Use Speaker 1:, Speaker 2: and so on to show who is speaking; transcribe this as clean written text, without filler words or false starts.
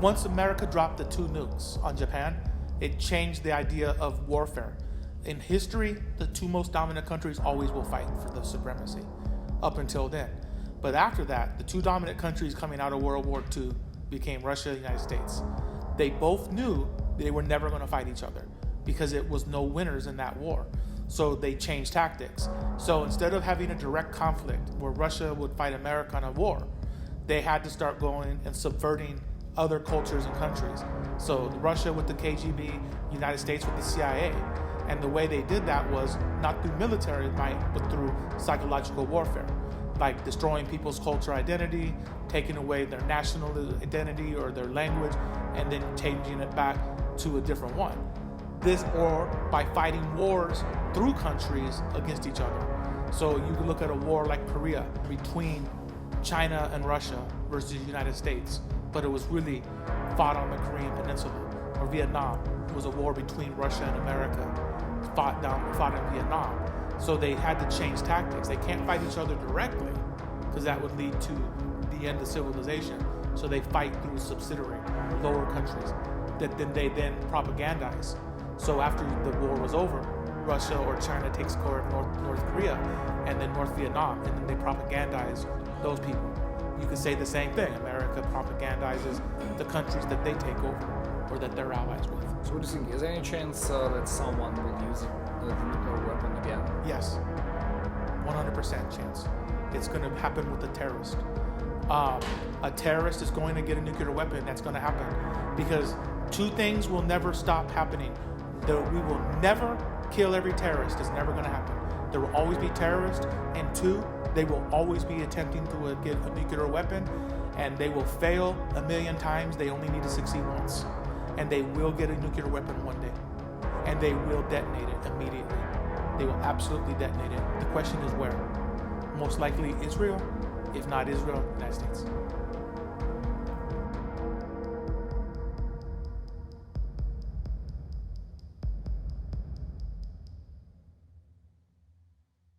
Speaker 1: once America dropped the 2 nukes on Japan, it changed the idea of warfare. In history, the 2 most dominant countries always will fight for the supremacy, up until then. But after that, the 2 dominant countries coming out of World War II became Russia and the United States. They both knew they were never going to fight each other because it was no winners in that war. So they changed tactics. So instead of having a direct conflict where Russia would fight America in a war, they had to start going and subverting other cultures and countries. So Russia with the KGB, United States with the CIA. And the way they did that was not through military might, but through psychological warfare, like destroying people's cultural identity, taking away their national identity or their language, and then changing it back to a different one. This, or by fighting wars through countries against each other. So you can look at a war like Korea between China and Russia versus the United States, but it was really fought on the Korean Peninsula. Or Vietnam was a war between Russia and America, fought in Vietnam. So they had to change tactics. They can't fight each other directly because that would lead to the end of civilization. So they fight through subsidiary, lower countries that they propagandize. So after the war was over, Russia or China takes care of North Korea and then North Vietnam, and then they propagandize those people. You could say the same thing. America propagandizes the countries that they take over or that they're allies with.
Speaker 2: So what do you think? Is there any chance that someone will use the nuclear weapon again?
Speaker 1: Yes, 100% chance. It's going to happen with a terrorist. A terrorist is going to get a nuclear weapon. That's going to happen because 2 things will never stop happening. We will never kill every terrorist. It's never going to happen. There will always be terrorists, and 2, they will always be attempting to get a nuclear weapon, and they will fail 1,000,000 times. They only need to succeed once, and they will get a nuclear weapon one day, and they will detonate it immediately. They will absolutely detonate it. The question is where? Most likely Israel. If not Israel, United States.